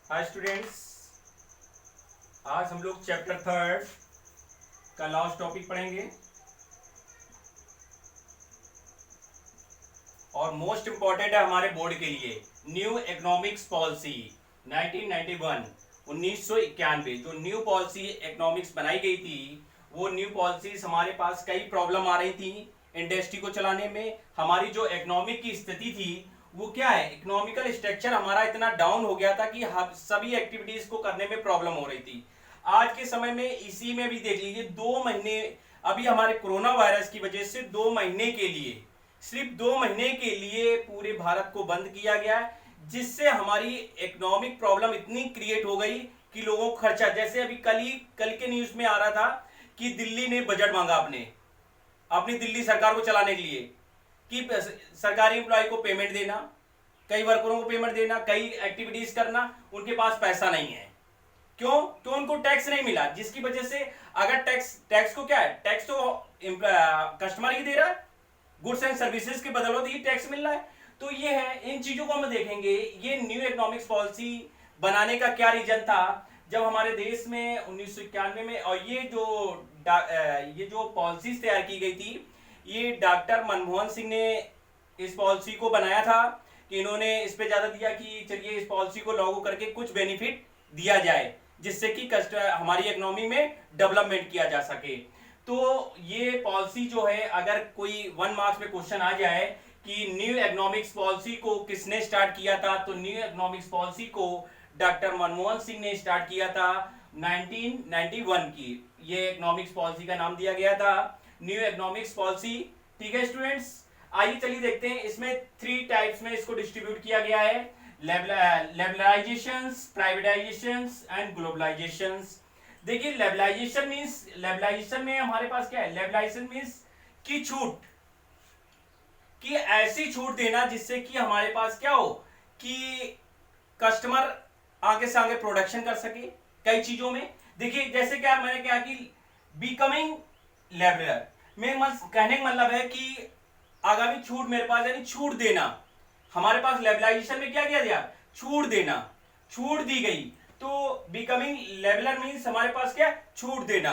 Hi students, आज हम लोग चैप्टर थर्ड का लास्ट टॉपिक पढ़ेंगे और मोस्ट इंपॉर्टेंट है हमारे बोर्ड के लिए। न्यू इकोनॉमिक्स पॉलिसी 1991 जो न्यू पॉलिसी इकोनॉमिक्स बनाई गई थी, वो न्यू पॉलिसीज हमारे पास कई प्रॉब्लम आ रही थी इंडस्ट्री को चलाने में। हमारी जो इकोनॉमिक की स्थिति थी वो क्या है, इकोनॉमिकल स्ट्रक्चर हमारा इतना डाउन हो गया था कि सभी एक्टिविटीज को करने में प्रॉब्लम हो रही थी। आज के समय में इसी में भी देख लीजिए, 2 महीने अभी हमारे कोरोना वायरस की वजह से 2 महीने के लिए, सिर्फ 2 महीने के लिए पूरे भारत को बंद किया गया, जिससे हमारी इकोनॉमिक प्रॉब्लम इतनी क्रिएट हो गई कि लोगों को खर्चा, जैसे अभी कल के न्यूज में आ रहा था कि दिल्ली ने बजट मांगा अपनी दिल्ली सरकार को चलाने के लिए कि सरकारी एम्प्लॉय को पेमेंट देना, कई वर्करों को पेमेंट देना, कई एक्टिविटीज करना, उनके पास पैसा नहीं है। क्यों? उनको टैक्स नहीं मिला, जिसकी वजह से अगर टैक्स को क्या है, टैक्स तो कस्टमर ही दे रहा है, गुड्स एंड सर्विसेज के बदौलत ही टैक्स मिल रहा है। तो ये है, इन चीजों को हम देखेंगे। ये न्यू इकोनॉमिक्स पॉलिसी बनाने का क्या रीजन था जब हमारे देश में 1991 में, और ये जो पॉलिसीज तैयार की गई थी, ये डॉक्टर मनमोहन सिंह ने इस पॉलिसी को बनाया था कि इन्होंने इस पे ज्यादा दिया कि चलिए इस पॉलिसी को लागू करके कुछ बेनिफिट दिया जाए, जिससे कि हमारी इकोनॉमी में डेवलपमेंट किया जा सके। तो ये पॉलिसी जो है, अगर कोई 1 मार्क्स में क्वेश्चन आ जाए कि न्यू इकोनॉमिक्स पॉलिसी को किसने स्टार्ट किया था, तो न्यू इकोनॉमिक्स पॉलिसी को डॉक्टर मनमोहन सिंह ने स्टार्ट किया था 1991 की। ये इकोनॉमिक्स पॉलिसी का नाम दिया गया था न्यू इकोनॉमिक्स पॉलिसी। ठीक है स्टूडेंट्स, आइए चलिए देखते हैं। इसमें 3 टाइप्स में इसको डिस्ट्रीब्यूट किया गया है, लिबरलाइजेशंस, प्राइवेटाइजेशंस एंड ग्लोबलाइजेशंस। देखिए लिबरलाइजेशन में हमारे पास क्या है, लिबरलाइजेशन मींस की छूट, कि ऐसी छूट देना जिससे कि हमारे पास क्या हो कि कस्टमर आगे से आगे प्रोडक्शन कर सके कई चीजों में। देखिए जैसे क्या मैंने क्या कि बिकमिंग लेबरर में कहने का मतलब है कि आगामी छूट मेरे पास, यानी छूट देना। हमारे पास लिबरलाइजेशन में क्या किया गया, छूट देना, छूट दी गई। तो बिकमिंग लेबरर मींस हमारे पास क्या, छूट देना।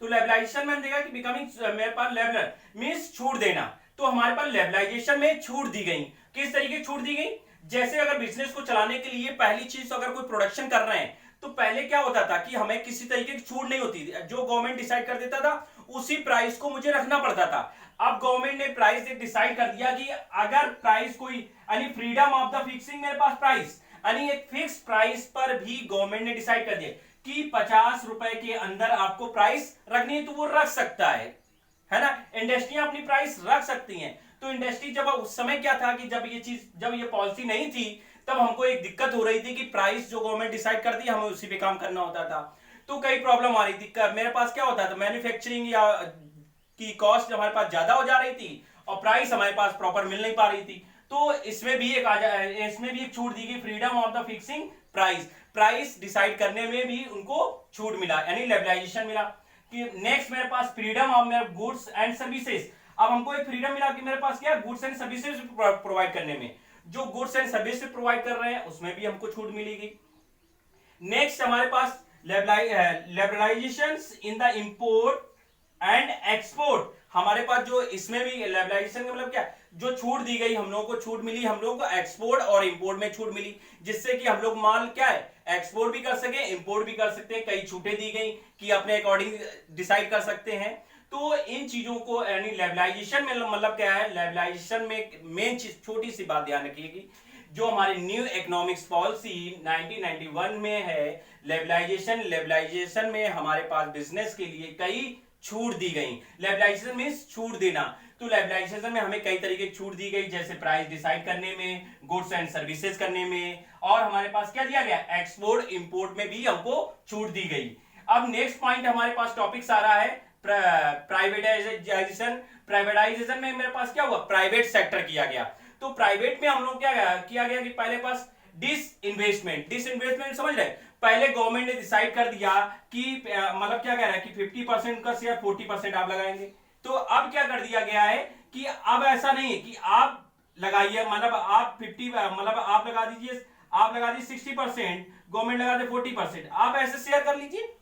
तो लिबरलाइजेशन में हम देखा कि बिकमिंग मेरे पास लेबरर मींस छूट देना, तो हमारे पास लिबरलाइजेशन में छूट दी गई। किस तरीके की छूट दी गई, जैसे अगर बिजनेस को चलाने के लिए पहली चीज, अगर कोई प्रोडक्शन कर रहे हैं तो पहले क्या होता था कि हमें किसी तरीके की छूट नहीं होती थी, जो गवर्नमेंट डिसाइड कर देता था उसी प्राइस को मुझे रखना पड़ता था। अब गवर्नमेंट ने प्राइस डिसाइड कर दिया कि अगर प्राइस कोई, यानी फ्रीडम ऑफ द फिक्सिंग मेरे पास प्राइस, यानी एक फिक्स प्राइस पर भी गवर्नमेंट ने डिसाइड कर दिया कि 50 रुपए के अंदर आपको प्राइस रखनी है, तो वो रख सकता है ना। इंडस्ट्रियां अपनी प्राइस रख सकती हैं। तो इंडस्ट्री जब, उस समय क्या था कि जब ये पॉलिसी नहीं थी, तब हमको एक दिक्कत हो रही थी कि प्राइस जो गवर्नमेंट डिसाइड कर दी, हमें उसी पे काम करना होता था। तो कई प्रॉब्लम आ रही थी। मेरे पास क्या होता था, मैन्युफैक्चरिंग या की कॉस्ट हमारे पास ज्यादा हो जा रही थी और प्राइस हमारे पास प्रॉपर मिल नहीं पा रही थी। तो इसमें भी एक छूट दी गई, freedom of the fixing price decide करने में भी उनको छूट मिला, यानी लिबरलाइजेशन मिला। कि नेक्स्ट मेरे पास फ्रीडम ऑफ मेरे गुड्स एंड सर्विसेज। अब हमको एक फ्रीडम मिला कि मेरे पास क्या, गुड्स एंड सर्विसेज प्रोवाइड करने में, जो गुड्स एंड सर्विसेज प्रोवाइड कर रहे हैं उसमें भी हमको छूट मिलेगी। नेक्स्ट हमारे पास liberalisation in the import and export. हमारे पास जो इसमें भी लिबरलाइजेशन का मतलब क्या, जो छूट दी गई, हम लोगों को छूट मिली, हम लोगों को एक्सपोर्ट और इंपोर्ट में छूट मिली, जिससे कि हम लोग माल क्या है, एक्सपोर्ट भी कर सके, इंपोर्ट भी कर सकते हैं। कई छूटें दी गई कि अपने अकॉर्डिंग डिसाइड कर सकते हैं। तो इन चीजों को, यानी लिबरलाइजेशन में मतलब क्या है, लिबरलाइजेशन में मेन चीज, छोटी सी बात ध्यान रखिएगी, जो हमारे न्यू इकोनॉमिक्स पॉलिसी 1991 में है, लिबरलाइजेशन में हमारे पास बिजनेस के लिए कई छूट दी गई। लिबरलाइजेशन मींस छूट देना। तो लिबरलाइजेशन में हमें कई तरीके की छूट दी गई, जैसे प्राइस डिसाइड करने में, गुड्स एंड सर्विसेज करने में, और हमारे पास क्या दिया गया, एक्सपोर्ट इंपोर्ट में भी हमको छूट दी गई। अब नेक्स्ट पॉइंट हमारे पास टॉपिक्स आ रहा है प्राइवेटाइजेशन में मेरे पास क्या हुआ, प्राइवेट सेक्टर किया गया। तो प्राइवेट में हम लोग क्या किया गया कि पहले पास डिसइन्वेस्टमेंट समझ रहे, पहले गवर्नमेंट ने डिसाइड कर दिया कि मतलब क्या कह रहा है कि 50% का शेयर 40% आप लगाएंगे। तो अब क्या कर दिया गया है कि अब ऐसा नहीं है कि आप लगाइए, मतलब आप 50, मतलब आप लगा दीजिए 60%, गवर्नमेंट लगा दे 40%, आप ऐसे शेयर कर लीजिए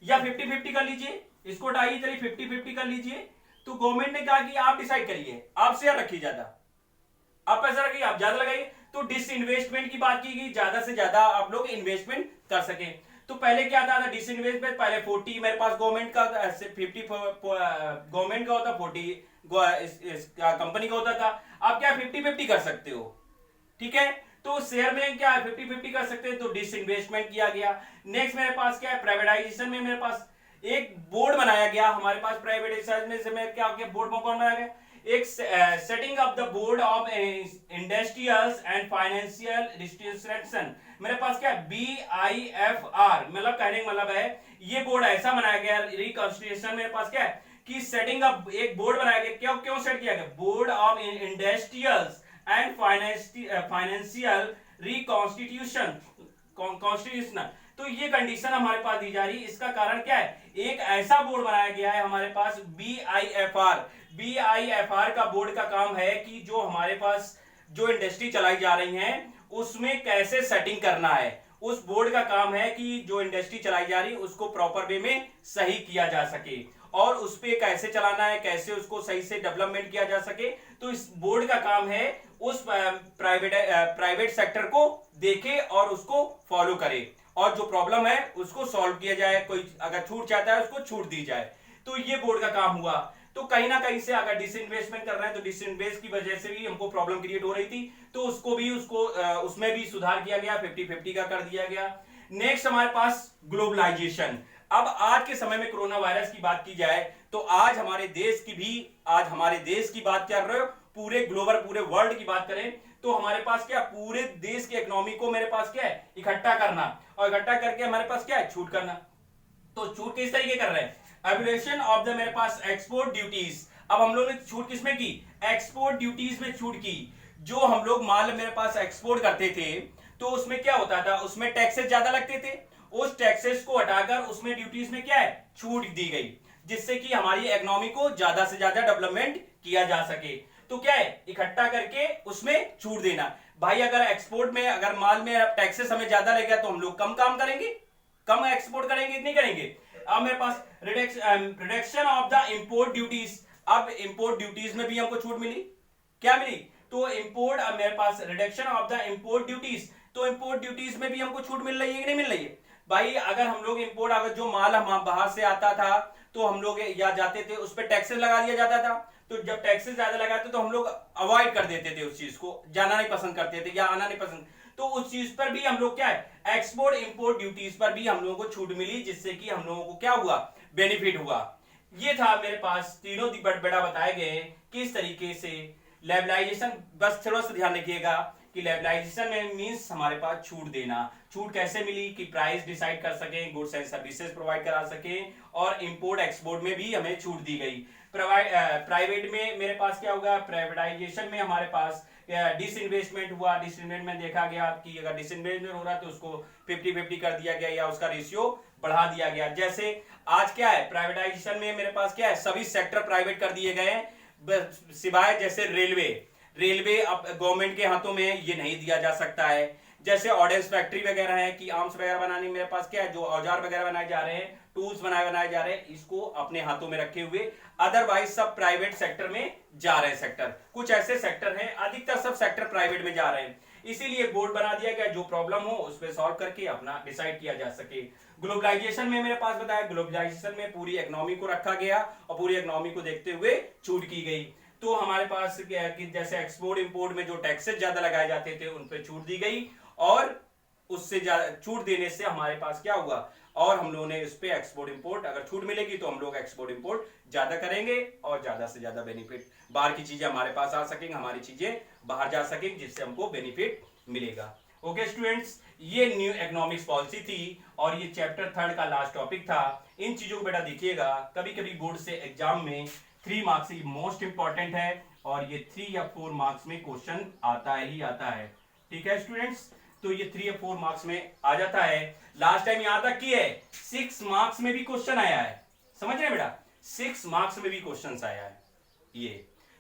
या 50-50 कर लीजिए, इसको हटाइए, चलिए 50-50 कर लीजिए। तो गवर्नमेंट ने कहा कि आप डिसाइड करिए, आप शेयर रखिए ज्यादा, आप पैसा रखिए, आप ज्यादा लगाइए। तो डिस इन्वेस्टमेंट की बात की गई, ज्यादा से ज्यादा आप लोग इन्वेस्टमेंट कर सके। तो पहले क्या था डिस इन्वेस्टमेंट, पहले 40 मेरे पास गवर्नमेंट का, 50 गवर्नमेंट का होता, 40 कंपनी का होता था। आप क्या 50-50 कर सकते हो, ठीक है। तो शेयर में क्या 50-50 कर सकते हैं, तो डिस इन्वेस्टमेंट किया गया। नेक्स्ट मेरे पास क्या है, प्राइवेटाइजेशन में मेरे पास एक बोर्ड बनाया गया, हमारे पास प्राइवेटाइजेशन में से मैं क्या बोर्ड बनाया गया, एक setting up the board of industrials and financial distribution, मेरे पास क्या BIFR, मतलब कहने का मतलब है ये बोर्ड ऐसा बनाया गया रिकंस्ट्रक्शन, मेरे पास क्या है कि सेटिंग अप एक बोर्ड बनाया गया, क्यों क्यों सेट किया गया, board of industrials and financial reconstitution constitutional. तो ये कंडीशन हमारे पास दी जा रही है, इसका कारण क्या है, एक ऐसा बोर्ड बनाया गया है हमारे पास BIFR का बोर्ड का काम है कि जो हमारे पास जो इंडस्ट्री चलाई जा रही है उसमें कैसे सेटिंग करना है, उस बोर्ड का काम है कि जो इंडस्ट्री चलाई जा रही है उसको प्रॉपर वे में सही किया जा सके और उस पे कैसे चलाना है, कैसे उसको सही से डेवलपमेंट किया जा सके। तो इस बोर्ड का काम है उस प्राइवेट सेक्टर को देखे और उसको फॉलो करे और जो प्रॉब्लम है उसको सॉल्व किया जाए, कोई अगर छूट चाहता है उसको छूट दी जाए। तो ये बोर्ड का काम हुआ। तो कहीं ना कहीं से अगर डिसइन्वेस्टमेंट कर रहे हैं तो डिसइन्वेस्ट की वजह से भी हमको प्रॉब्लम क्रिएट हो रही थी, तो उसमें भी सुधार किया गया, 50-50 का कर दिया गया। नेक्स्ट हमारे पास ग्लोबलाइजेशन। अब आज के समय में कोरोना वायरस की बात की जाए तो आज हमारे देश की बात कर रहे हो, पूरे ग्लोबल पूरे वर्ल्ड की बात करें तो हमारे पास क्या पूरे देश के इकोनॉमी को मेरे पास क्या है इकट्ठा करना और इकट्ठा करके हमारे पास क्या है छूट करना। तो छूट किस तरीके कर रहे हैं, एबोलिशन ऑफ द मेरे पास एक्सपोर्ट ड्यूटीज। अब हम लोग ने छूट किसमें की, एक्सपोर्ट ड्यूटीज में छूट की। जो हम लोग माल मेरे पास एक्सपोर्ट करते थे तो उसमें क्या होता था, उसमें टैक्सेस ज्यादा लगते थे, उस टैक्सेस को हटाकर उसमें ड्यूटीज में क्या है छूट दी गई, जिससे कि हमारी इकोनॉमी को ज्यादा से ज्यादा डेवलपमेंट किया जा सके। तो क्या है इकट्ठा करके उसमें छूट देना। भाई अगर एक्सपोर्ट में अगर माल में टैक्सेस हमें ज्यादा लगेगा तो हम लोग कम काम करेंगे, कम एक्सपोर्ट करेंगे, नहीं करेंगे। अब मेरे पास reduction of the import duties. अब इंपोर्ट ड्यूटीज में भी हमको छूट मिली, क्या मिली, तो इंपोर्ट, अब मेरे पास reduction of the import duties, तो इंपोर्ट ड्यूटीज में भी हमको छूट मिल रही है कि नहीं मिल रही है। भाई अगर हम लोग इंपोर्ट, अगर जो माल हम बाहर से आता था तो हम लोग या जाते थे उस पर टैक्सेस लगा दिया जाता था, तो जब टैक्सेस ज्यादा लगाते तो हम लोग अवॉइड कर देते थे, उस चीज को जाना नहीं पसंद करते थे या आना नहीं पसंद, तो उस चीज पर भी हम लोग क्या है एक्सपोर्ट इंपोर्ट ड्यूटीज पर भी हम लोगों को छूट मिली, जिससे कि हम लोगों को क्या हुआ बेनिफिट हुआ। ये था मेरे पास तीनों बड़ा बताए गए किस तरीके से लेवलाइजेशन। बस थोड़ा सा ध्यान रखिएगा कि लेवलाइजेशन में मींस हमारे पास छूट देना। छूट कैसे मिली कि प्राइस डिसाइड कर सकें, गुड्स एंड सर्विसेज प्रोवाइड करा सकें, और इंपोर्ट एक्सपोर्ट में भी हमें छूट दी गई। प्राइवेट में मेरे पास क्या होगा, प्राइवेटाइजेशन में हमारे पास डिसइन्वेस्टमेंट हुआ। डिसइन्वेस्टमेंट में देखा गया कि अगर डिसइन्वेस्टमेंट हो रहा है तो उसको 50-50 कर दिया गया या उसका रेशियो बढ़ा दिया गया। जैसे आज क्या है प्राइवेटाइजेशन में मेरे पास क्या है सभी सेक्टर प्राइवेट कर दिए गए हैं, सिवाय जैसे रेलवे अब गवर्नमेंट के हाथों में ये नहीं दिया जा सकता है। जैसे ऑर्डेंस फैक्ट्री वगैरह है कि आर्म्स वगैरह बनाने मेरे पास क्या है जो औजार वगैरह बनाए जा रहे हैं, टूल्स बनाए जा रहे हैं, इसको अपने हाथों में रखे हुए, अदरवाइज सब प्राइवेट सेक्टर में जा रहे हैं। सेक्टर कुछ ऐसे सेक्टर हैं, अधिकतर सब सेक्टर प्राइवेट में जा रहे हैं, इसीलिए बोर्ड बना दिया गया जो प्रॉब्लम हो उस पर सॉल्व करके अपना डिसाइड किया जा सके। ग्लोबलाइजेशन में मेरे पास बताया, ग्लोबलाइजेशन में पूरी इकोनॉमी को रखा गया और पूरी इकोनॉमी को देखते हुए छूट की गई। तो हमारे पास क्या है कि जैसे एक्सपोर्ट इंपोर्ट में जो टैक्सेस ज्यादा लगाए जाते थे उन पर छूट दी गई, और उससे ज्यादा छूट देने से हमारे पास क्या हुआ, और हम लोगों ने इस पे एक्सपोर्ट इंपोर्ट, अगर छूट मिलेगी तो हम लोग एक्सपोर्ट इंपोर्ट ज्यादा करेंगे और ज्यादा से ज्यादा बेनिफिट, बाहर की चीजें हमारे पास आ सकेंगे, हमारी चीजें बाहर जा सकेंगी, जिससे हमको बेनिफिट मिलेगा। ओके स्टूडेंट्स, ये न्यू इकोनॉमिक्स पॉलिसी थी और ये चैप्टर 3 का लास्ट टॉपिक था। इन चीजों को बेटा देखिएगा, कभी कभी बोर्ड से एग्जाम में 3 मार्क्स ही मोस्ट इंपॉर्टेंट है और ये 3 या 4 मार्क्स में क्वेश्चन आता ही आता है। ठीक है स्टूडेंट्स, तो ये 3 या 4 मार्क्स में आ जाता है। लास्ट टाइम याद रखिए 6 मार्क्स में भी क्वेश्चन आया है, समझ रहे बेटा, 6 मार्क्स में भी क्वेश्चन आया है ये,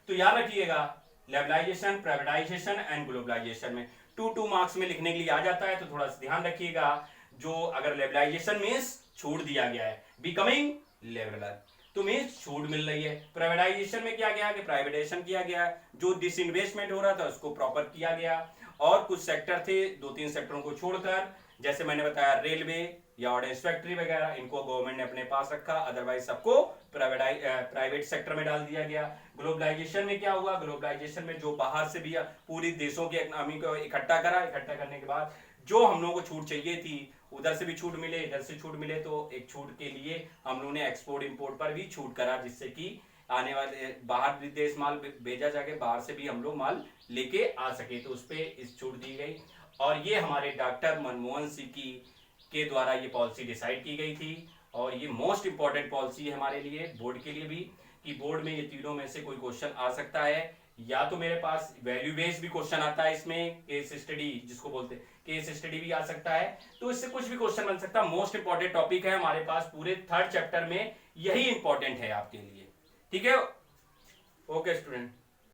तो याद रखिएगा लेबलाइजेशन, प्राइवेटाइजेशन एंड ग्लोबलाइजेशन में 2 मार्क्स में लिखने के लिए आ जाता है, तो थोड़ा सा ध्यान रखिएगा। जो अगर लेबलाइजेशन मीन्स छूट दिया गया है, बिकमिंग लेबलर, तो मीन्स छूट मिल रही है। प्राइवेटाइजेशन में क्या गया कि प्राइवेटाइजेशन किया गया, जो डिसइन्वेस्टमेंट हो रहा था उसको प्रॉपर किया गया। और कुछ सेक्टर थे 2-3 सेक्टरों को छोड़कर, जैसे मैंने बताया रेलवे या ऑर्डेंस फैक्ट्री वगैरह, इनको गवर्नमेंट ने अपने पास रखा, अदरवाइज सबको प्राइवेट सेक्टर में डाल दिया गया। ग्लोबलाइजेशन में क्या हुआ, ग्लोबलाइजेशन में जो बाहर से भी पूरी देशों की इकोनॉमी को इकट्ठा करा, इकट्ठा करने के बाद जो हम लोगों को छूट चाहिए थी, उधर से भी छूट मिले, इधर से छूट मिले, तो एक छूट के लिए हम लोगों ने एक्सपोर्ट इंपोर्ट पर भी छूट करा, जिससे कि आने वाले बाहर विदेश माल भेजा जाके बाहर से भी हम लोग माल लेके आ सके, तो उस पर इस छूट दी गई। और ये हमारे डॉक्टर मनमोहन सिंह के द्वारा ये पॉलिसी डिसाइड की गई थी। और ये मोस्ट इंपॉर्टेंट पॉलिसी है हमारे लिए, बोर्ड के लिए भी, कि बोर्ड में ये तीनों में से कोई क्वेश्चन आ सकता है। या तो मेरे पास वैल्यू बेस्ड भी क्वेश्चन आता है, इसमें केस स्टडी जिसको बोलते हैं, केस स्टडी भी आ सकता है, तो इससे कुछ भी क्वेश्चन बन सकता है। मोस्ट इंपॉर्टेंट टॉपिक है हमारे पास पूरे 3rd चैप्टर में, यही इंपॉर्टेंट है आपके लिए। ठीक है, ओके स्टूडेंट।